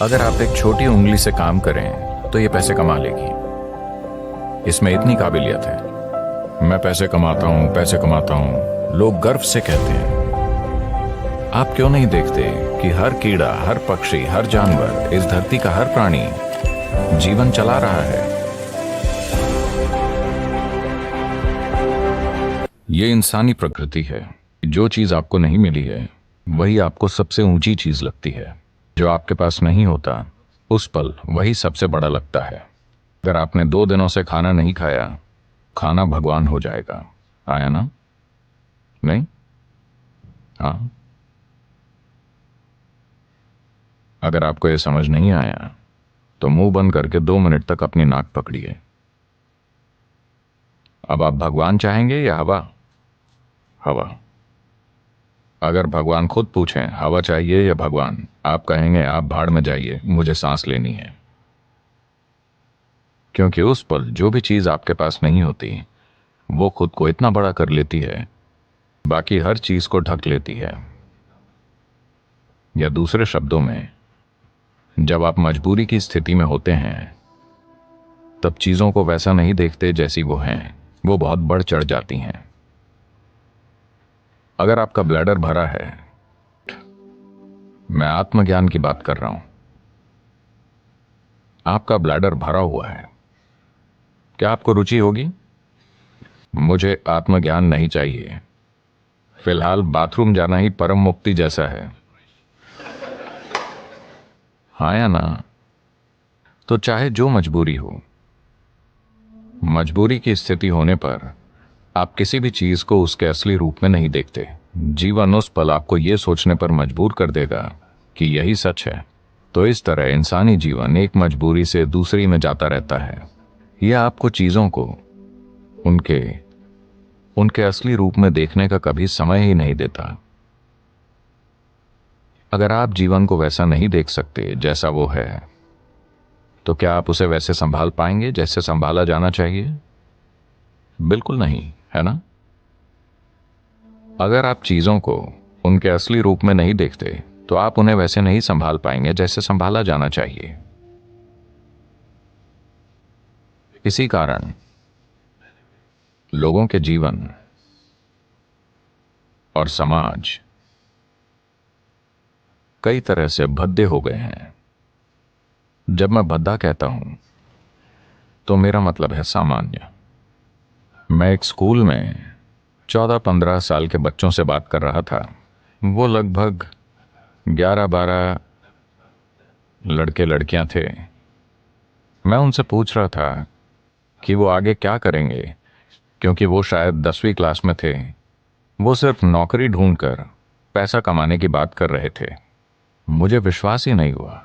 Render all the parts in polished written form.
अगर आप एक छोटी उंगली से काम करें तो ये पैसे कमा लेगी। इसमें इतनी काबिलियत है। मैं पैसे कमाता हूं, लोग गर्व से कहते हैं। आप क्यों नहीं देखते कि हर कीड़ा, हर पक्षी, हर जानवर, इस धरती का हर प्राणी जीवन चला रहा है। ये इंसानी प्रकृति है। जो चीज आपको नहीं मिली है वही आपको सबसे ऊंची चीज लगती है। जो आपके पास नहीं होता उस पल वही सबसे बड़ा लगता है। अगर आपने 2 दिनों से खाना नहीं खाया, खाना भगवान हो जाएगा। आया ना? नहीं? हाँ। अगर आपको ये समझ नहीं आया तो मुंह बंद करके 2 मिनट तक अपनी नाक पकड़िए। अब आप भगवान चाहेंगे या हवा? हवा। अगर भगवान खुद पूछें हवा चाहिए या भगवान, आप कहेंगे आप भाड़ में जाइए, मुझे सांस लेनी है। क्योंकि उस पल जो भी चीज आपके पास नहीं होती वो खुद को इतना बड़ा कर लेती है, बाकी हर चीज को ढक लेती है। या दूसरे शब्दों में, जब आप मजबूरी की स्थिति में होते हैं तब चीजों को वैसा नहीं देखते जैसी वो हैं, वो बहुत बढ़ चढ़ जाती हैं। अगर आपका ब्लैडर भरा है, मैं आत्मज्ञान की बात कर रहा हूं, आपका ब्लैडर भरा हुआ है, क्या आपको रुचि होगी? मुझे आत्मज्ञान नहीं चाहिए। फिलहाल बाथरूम जाना ही परम मुक्ति जैसा है। हाँ या ना? तो चाहे जो मजबूरी हो, मजबूरी की स्थिति होने पर आप किसी भी चीज को उसके असली रूप में नहीं देखते। जीवन उस पल आपको यह सोचने पर मजबूर कर देगा कि यही सच है। तो इस तरह इंसानी जीवन एक मजबूरी से दूसरी में जाता रहता है। यह आपको चीजों को उनके असली रूप में देखने का कभी समय ही नहीं देता। अगर आप जीवन को वैसा नहीं देख सकते जैसा वो है, तो क्या आप उसे वैसे संभाल पाएंगे जैसे संभाला जाना चाहिए? बिल्कुल नहीं, है ना? अगर आप चीजों को उनके असली रूप में नहीं देखते तो आप उन्हें वैसे नहीं संभाल पाएंगे जैसे संभाला जाना चाहिए। इसी कारण लोगों के जीवन और समाज कई तरह से भद्दे हो गए हैं। जब मैं भद्दा कहता हूं तो मेरा मतलब है सामान्य। मैं एक स्कूल में 14-15 साल के बच्चों से बात कर रहा था। वो लगभग 11-12 लड़के लड़कियां थे। मैं उनसे पूछ रहा था कि वो आगे क्या करेंगे, क्योंकि वो शायद 10वीं क्लास में थे। वो सिर्फ नौकरी ढूंढकर पैसा कमाने की बात कर रहे थे। मुझे विश्वास ही नहीं हुआ,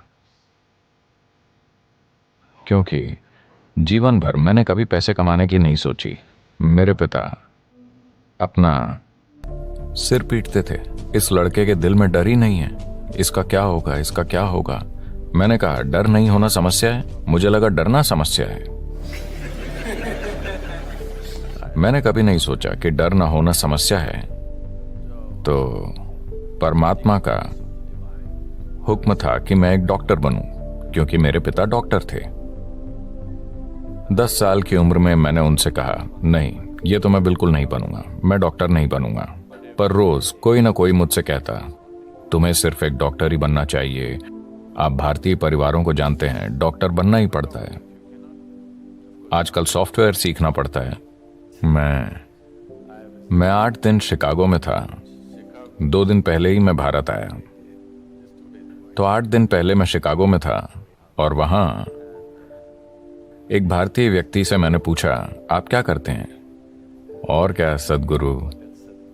क्योंकि जीवन भर मैंने कभी पैसे कमाने की नहीं सोची। मेरे पिता अपना सिर पीटते थे, इस लड़के के दिल में डर ही नहीं है, इसका क्या होगा, इसका क्या होगा। मैंने कहा डर नहीं होना समस्या है? मुझे लगा डरना समस्या है। मैंने कभी नहीं सोचा कि डर ना होना समस्या है। तो परमात्मा का हुक्म था कि मैं एक डॉक्टर बनूं, क्योंकि मेरे पिता डॉक्टर थे। 10 साल की उम्र में मैंने उनसे कहा, नहीं, ये तो मैं बिल्कुल नहीं बनूंगा, मैं डॉक्टर नहीं बनूंगा। पर रोज कोई ना कोई मुझसे कहता, तुम्हें सिर्फ एक डॉक्टर ही बनना चाहिए। आप भारतीय परिवारों को जानते हैं, डॉक्टर बनना ही पड़ता है। आजकल सॉफ्टवेयर सीखना पड़ता है। मैं 8 दिन शिकागो में था। 2 दिन पहले ही मैं भारत आया। तो 8 दिन पहले मैं शिकागो में था और वहां एक भारतीय व्यक्ति से मैंने पूछा, आप क्या करते हैं? और क्या सदगुरु,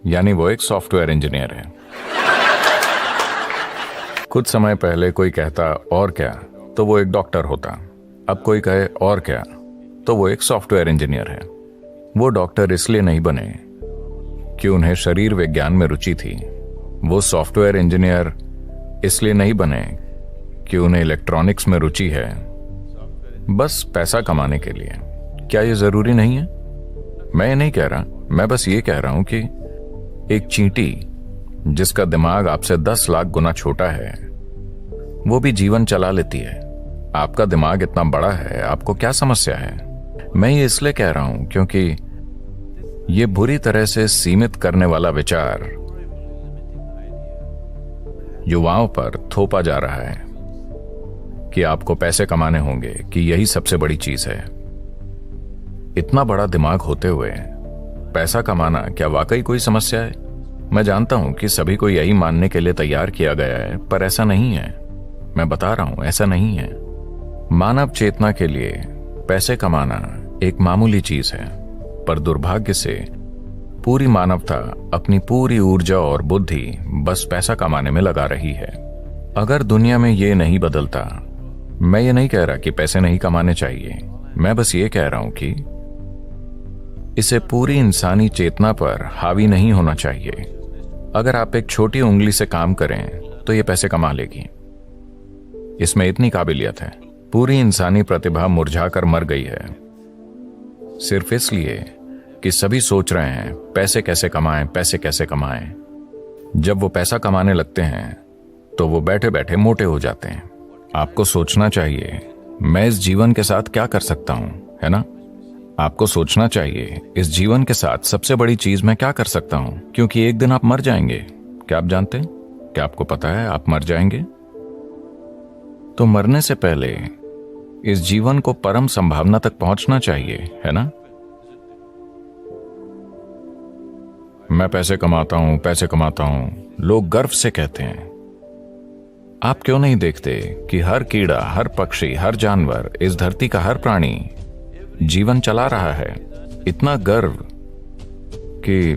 यानी वो एक सॉफ्टवेयर इंजीनियर है। कुछ समय पहले कोई कहता और क्या, तो वो एक डॉक्टर होता। अब कोई कहे और क्या, तो वो एक सॉफ्टवेयर इंजीनियर है। वो डॉक्टर इसलिए नहीं बने कि उन्हें शरीर विज्ञान में रुचि थी। वो सॉफ्टवेयर इंजीनियर इसलिए नहीं बने कि उन्हें इलेक्ट्रॉनिक्स में रुचि है, बस पैसा कमाने के लिए। क्या ये जरूरी नहीं है? मैं ये नहीं कह रहा, मैं बस ये कह रहा हूं कि एक चींटी जिसका दिमाग आपसे 10 लाख गुना छोटा है, वो भी जीवन चला लेती है। आपका दिमाग इतना बड़ा है, आपको क्या समस्या है? मैं ये इसलिए कह रहा हूं क्योंकि ये बुरी तरह से सीमित करने वाला विचार युवाओं पर थोपा जा रहा है कि आपको पैसे कमाने होंगे, कि यही सबसे बड़ी चीज है। इतना बड़ा दिमाग होते हुए पैसा कमाना क्या वाकई कोई समस्या है? मैं जानता हूं कि सभी को यही मानने के लिए तैयार किया गया है, पर ऐसा नहीं है। मैं बता रहा हूं, ऐसा नहीं है। मानव चेतना के लिए पैसे कमाना एक मामूली चीज है, पर दुर्भाग्य से पूरी मानवता अपनी पूरी ऊर्जा और बुद्धि बस पैसा कमाने में लगा रही है। अगर दुनिया में ये नहीं बदलता, मैं ये नहीं कह रहा कि पैसे नहीं कमाने चाहिए, मैं बस ये कह रहा हूं कि इसे पूरी इंसानी चेतना पर हावी नहीं होना चाहिए। अगर आप एक छोटी उंगली से काम करें तो ये पैसे कमा लेगी। इसमें इतनी काबिलियत है। पूरी इंसानी प्रतिभा मुरझाकर मर गई है, सिर्फ इसलिए कि सभी सोच रहे हैं पैसे कैसे कमाएं, पैसे कैसे कमाएं। जब वो पैसा कमाने लगते हैं तो वो बैठे बैठे मोटे हो जाते हैं। आपको सोचना चाहिए, मैं इस जीवन के साथ क्या कर सकता हूं, है ना? आपको सोचना चाहिए, इस जीवन के साथ सबसे बड़ी चीज मैं क्या कर सकता हूं, क्योंकि एक दिन आप मर जाएंगे। क्या आप जानते हैं? क्या आपको पता है आप मर जाएंगे? तो मरने से पहले इस जीवन को परम संभावना तक पहुंचना चाहिए, है ना? मैं पैसे कमाता हूं, पैसे कमाता हूं, लोग गर्व से कहते हैं। आप क्यों नहीं देखते कि हर कीड़ा, हर पक्षी, हर जानवर, इस धरती का हर प्राणी जीवन चला रहा है? इतना गर्व कि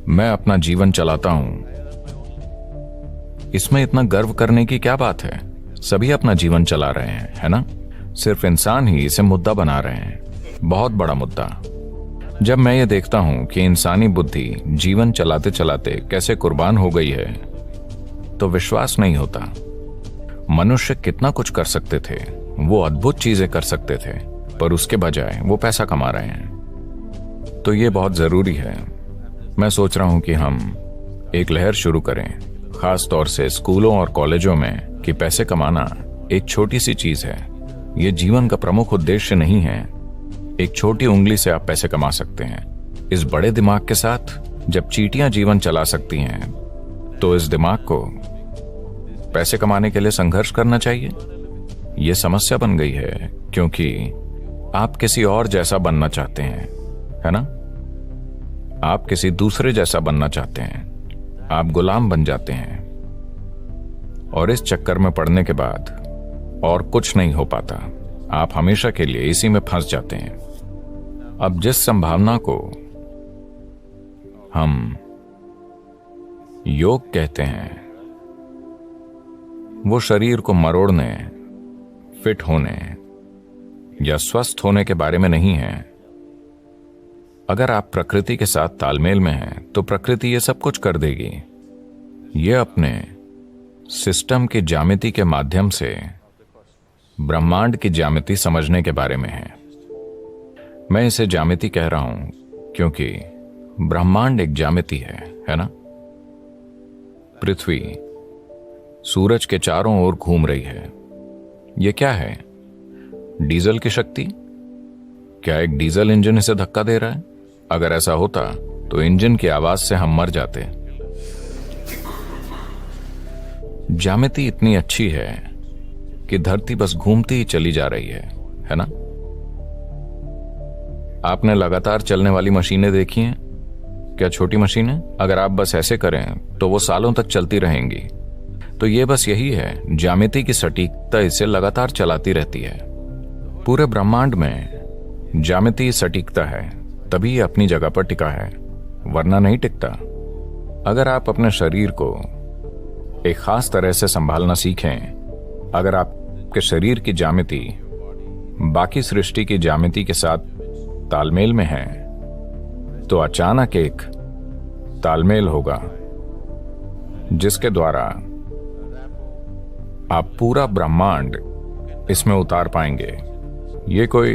मैं अपना जीवन चलाता हूं, इसमें इतना गर्व करने की क्या बात है? सभी अपना जीवन चला रहे हैं, है ना? सिर्फ इंसान ही इसे मुद्दा बना रहे हैं, बहुत बड़ा मुद्दा। जब मैं ये देखता हूं कि इंसानी बुद्धि जीवन चलाते चलाते कैसे कुर्बान हो गई है, तो विश्वास नहीं होता। मनुष्य कितना कुछ कर सकते थे, वो अद्भुत चीजें कर सकते थे, पर उसके बजाय वो पैसा कमा रहे हैं। तो ये बहुत जरूरी है। मैं सोच रहा हूं कि हम एक लहर शुरू करें, खास तौर से स्कूलों और कॉलेजों में, कि पैसे कमाना एक छोटी सी चीज है। ये जीवन का प्रमुख उद्देश्य नहीं है। एक छोटी उंगली से आप पैसे कमा सकते हैं। इस बड़े दिमाग के साथ जब चींटियां जीवन चला सकती हैं, तो इस दिमाग को पैसे कमाने के लिए संघर्ष करना चाहिए। यह समस्या बन गई है क्योंकि आप किसी और जैसा बनना चाहते हैं, है ना? आप किसी दूसरे जैसा बनना चाहते हैं। आप गुलाम बन जाते हैं और इस चक्कर में पड़ने के बाद और कुछ नहीं हो पाता। आप हमेशा के लिए इसी में फंस जाते हैं। अब जिस संभावना को हम योग कहते हैं, वो शरीर को मरोड़ने, फिट होने या स्वस्थ होने के बारे में नहीं है। अगर आप प्रकृति के साथ तालमेल में हैं, तो प्रकृति ये सब कुछ कर देगी। ये अपने सिस्टम की ज्यामिति के माध्यम से ब्रह्मांड की ज्यामिति समझने के बारे में है। मैं इसे ज्यामिति कह रहा हूं क्योंकि ब्रह्मांड एक ज्यामिति है ना? पृथ्वी सूरज के चारों ओर घूम रही है। यह क्या है? डीजल की शक्ति? क्या एक डीजल इंजन इसे धक्का दे रहा है? अगर ऐसा होता तो इंजन की आवाज से हम मर जाते। ज्यामिति इतनी अच्छी है कि धरती बस घूमती ही चली जा रही है ना? आपने लगातार चलने वाली मशीनें देखी हैं? क्या छोटी मशीनें? अगर आप बस ऐसे करें तो वो सालों तक चलती रहेंगी। तो ये बस यही है, ज्यामिति की सटीकता इसे लगातार चलाती रहती है। पूरे ब्रह्मांड में ज्यामिति सटीकता है, तभी ये अपनी जगह पर टिका है, वरना नहीं टिकता। अगर आप अपने शरीर को एक खास तरह से संभालना सीखें, अगर आपके शरीर की ज्यामिति बाकी सृष्टि की ज्यामिति के साथ तालमेल में है, तो अचानक एक तालमेल होगा जिसके द्वारा आप पूरा ब्रह्मांड इसमें उतार पाएंगे। ये कोई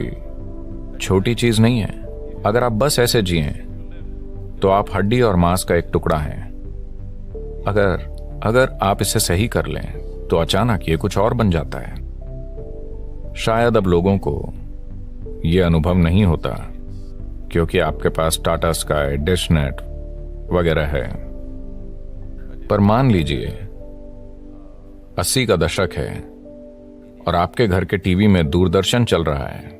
छोटी चीज नहीं है। अगर आप बस ऐसे जिएं तो आप हड्डी और मांस का एक टुकड़ा हैं। अगर आप इसे सही कर लें तो अचानक ये कुछ और बन जाता है। शायद अब लोगों को ये अनुभव नहीं होता क्योंकि आपके पास टाटा स्काई, डिश नेट वगैरह है। पर मान लीजिए 80 का दशक है और आपके घर के टीवी में दूरदर्शन चल रहा है।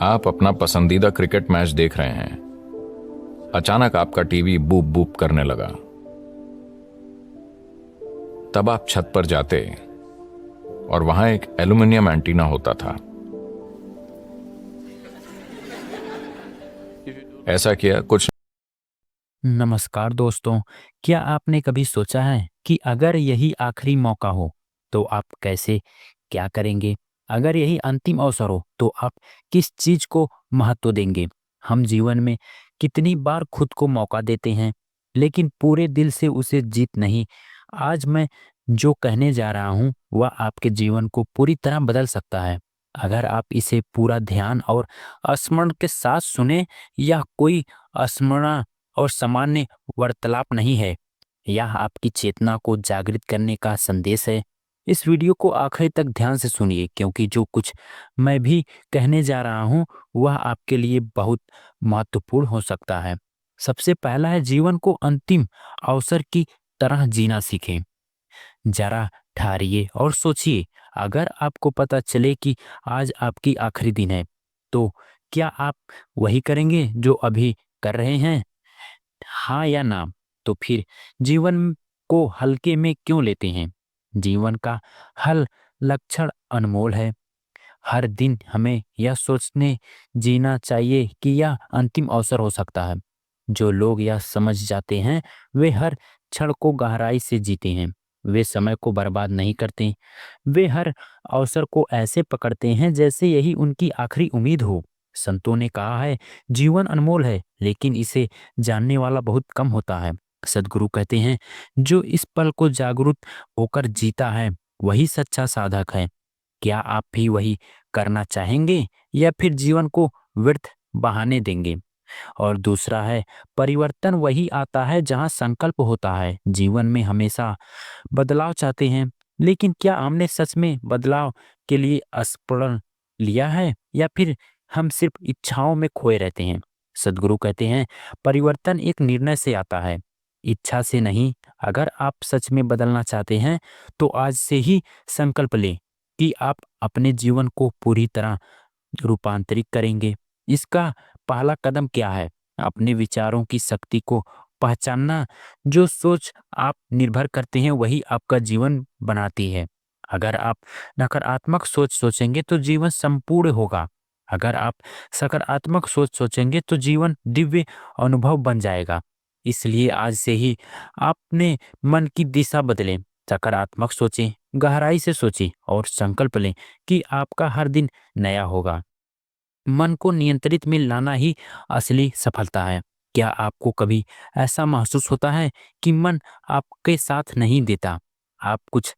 आप अपना पसंदीदा क्रिकेट मैच देख रहे हैं। अचानक आपका टीवी बूप बूप करने लगा। तब आप छत पर जाते और वहां एक एल्युमिनियम एंटीना होता था। ऐसा किया कुछ। नमस्कार दोस्तों, क्या आपने कभी सोचा है कि अगर यही आखिरी मौका हो तो आप कैसे क्या करेंगे? अगर यही अंतिम अवसर हो तो आप किस चीज को महत्व देंगे? हम जीवन में कितनी बार खुद को मौका देते हैं लेकिन पूरे दिल से उसे जीत नहीं। आज मैं जो कहने जा रहा हूँ वह आपके जीवन को पूरी तरह बदल सकता है अगर आप इसे पूरा ध्यान और स्मरण के साथ सुने। या कोई स्मरण और सामान्य वार्तालाप नहीं है। यह आपकी चेतना को जागृत करने का संदेश है। इस वीडियो को आखिर तक ध्यान से सुनिए क्योंकि जो कुछ मैं भी कहने जा रहा हूँ वह आपके लिए बहुत महत्वपूर्ण हो सकता है। सबसे पहला है, जीवन को अंतिम अवसर की तरह जीना सीखें। जरा ठहरिए और सोचिए, अगर आपको पता चले कि आज आपकी आखिरी दिन है तो क्या आप वही करेंगे जो अभी कर रहे हैं? हाँ या ना? तो फिर जीवन को हल्के में क्यों लेते हैं? जीवन का हल लक्षण अनमोल है। हर दिन हमें यह सोचने जीना चाहिए कि यह अंतिम अवसर हो सकता है। जो लोग यह समझ जाते हैं वे हर क्षण को गहराई से जीते हैं। वे समय को बर्बाद नहीं करते। वे हर अवसर को ऐसे पकड़ते हैं जैसे यही उनकी आखिरी उम्मीद हो। संतों ने कहा है, जीवन अनमोल है लेकिन इसे जानने वाला बहुत कम होता है। सदगुरु कहते हैं, जो इस पल को जागरूक होकर जीता है वही सच्चा साधक है। क्या आप भी वही करना चाहेंगे या फिर जीवन को व्यर्थ बहाने देंगे? और दूसरा है, परिवर्तन वही आता है जहां संकल्प होता है। जीवन में हमेशा बदलाव चाहते हैं लेकिन क्या हमने सच में बदलाव के लिए स्प्रण लिया है या फिर हम सिर्फ इच्छाओं में खोए रहते हैं? सदगुरु कहते हैं, परिवर्तन एक निर्णय से आता है, इच्छा से नहीं। अगर आप सच में बदलना चाहते हैं तो आज से ही संकल्प लें कि आप अपने जीवन को पूरी तरह रूपांतरित करेंगे। इसका पहला कदम क्या है? अपने विचारों की शक्ति को पहचानना। जो सोच आप निर्भर करते हैं वही आपका जीवन बनाती है। अगर आप नकारात्मक सोच सोचेंगे तो जीवन संपूर्ण होगा। अगर आप सकारात्मक सोच सोचेंगे तो जीवन दिव्य अनुभव बन जाएगा। इसलिए आज से ही अपने मन की दिशा बदलें। सकारात्मक सोचें, गहराई से सोचें और संकल्प लें कि आपका हर दिन नया होगा। मन को नियंत्रित में लाना ही असली सफलता है। क्या आपको कभी ऐसा महसूस होता है कि मन आपके साथ नहीं देता? आप कुछ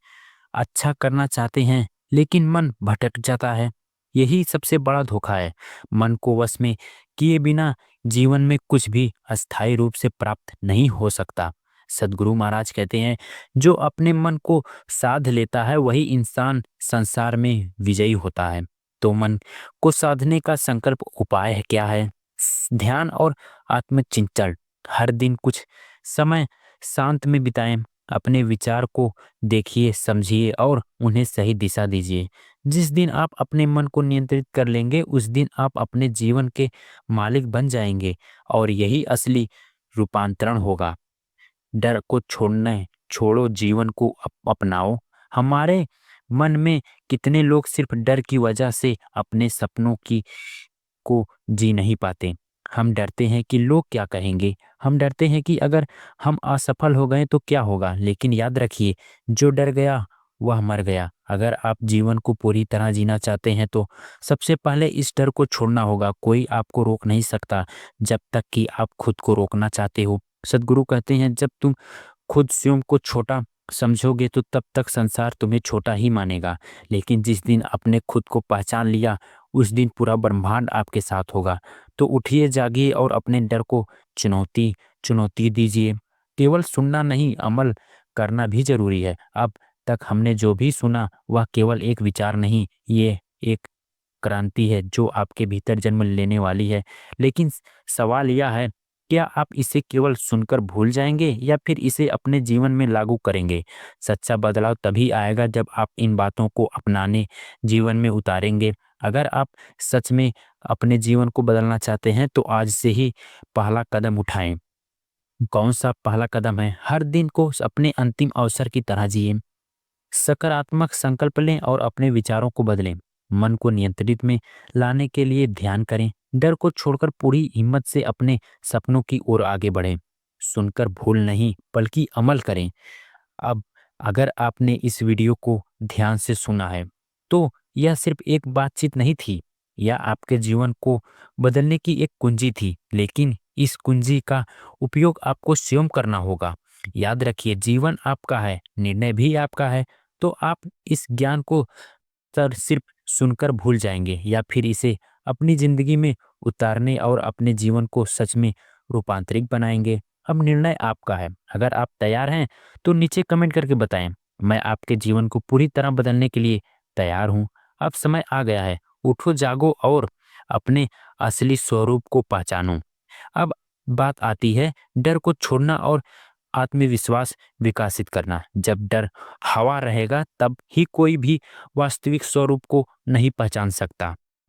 अच्छा करना चाहते हैं लेकिन मन भटक जाता है। यही सबसे बड़ा धोखा है। मन को वश में किए बिना जीवन में कुछ भी अस्थायी रूप से प्राप्त नहीं हो सकता। सदगुरु महाराज कहते हैं, जो अपने मन को साध लेता है वही इंसान संसार में विजयी होता है। तो मन को साधने का संकल्प उपाय है क्या है? ध्यान और आत्मचिंतन। हर दिन कुछ समय शांत में बिताएं। अपने विचार को देखिए, समझिए और उन्हें सही दिशा दीजिए। जिस दिन आप अपने मन को नियंत्रित कर लेंगे उस दिन आप अपने जीवन के मालिक बन जाएंगे और यही असली रूपांतरण होगा। डर को छोड़ो, जीवन को अपनाओ। हमारे मन में कितने लोग सिर्फ डर की वजह से अपने सपनों की को जी नहीं पाते। हम डरते हैं कि लोग क्या कहेंगे, हम डरते हैं कि अगर हम असफल हो गए तो क्या होगा। लेकिन याद रखिए, जो डर गया वह मर गया। अगर आप जीवन को पूरी तरह जीना चाहते हैं तो सबसे पहले इस डर को छोड़ना होगा। कोई आपको रोक नहीं सकता जब तक कि आप खुद को रोकना चाहते हो। सदगुरु कहते हैं, जब तुम खुद स्वयं को छोटा समझोगे तो तब तक संसार तुम्हें छोटा ही मानेगा। लेकिन जिस दिन आपने खुद को पहचान लिया उस दिन पूरा ब्रह्मांड आपके साथ होगा। तो उठिए, जागिए और अपने डर को चुनौती दीजिए। केवल सुनना नहीं, अमल करना भी जरूरी है। अब तक हमने जो भी सुना वह केवल एक विचार नहीं, ये एक क्रांति है जो आपके भीतर जन्म लेने वाली है। लेकिन सवाल यह है, क्या आप इसे केवल सुनकर भूल जाएंगे या फिर इसे अपने जीवन में लागू करेंगे? सच्चा बदलाव तभी आएगा जब आप इन बातों को अपनाने जीवन में उतारेंगे। अगर आप सच में अपने जीवन को बदलना चाहते हैं तो आज से ही पहला कदम उठाएं। कौन सा पहला कदम है? हर दिन को अपने अंतिम अवसर की तरह जिए। सकारात्मक संकल्प लें और अपने विचारों को बदलें। मन को नियंत्रित में लाने के लिए ध्यान करें। डर को छोड़कर पूरी हिम्मत से अपने सपनों की ओर आगे बढ़ें। सुनकर भूल नहीं बल्कि अमल करें। अब अगर आपने इस वीडियो को ध्यान से सुना है तो यह सिर्फ एक बातचीत नहीं थी, यह आपके जीवन को बदलने की एक कुंजी थी। लेकिन इस कुंजी का उपयोग आपको स्वयं करना होगा। याद रखिए, जीवन आपका है, निर्णय भी आपका है। तो आप इस ज्ञान को सिर्फ सुनकर भूल जाएंगे या फिर इसे अपनी जिंदगी में उतारने और अपने जीवन को सच में रूपांतरित बनाएंगे? अब निर्णय आपका है। अगर आप तैयार हैं तो नीचे कमेंट करके बताएं। मैं आपके जीवन को पूरी तरह बदलने के लिए तैयार हूं। अब समय आ गया है, उठो, जागो और अपने असली स्वरूप को पहचानो। अब बात आती है डर को छोड़ना और आत्मविश्वास विकसित करना। जब डर हवा रहेगा तब ही कोई भी वास्तविक स्वरूप को नहीं पहचान सकता।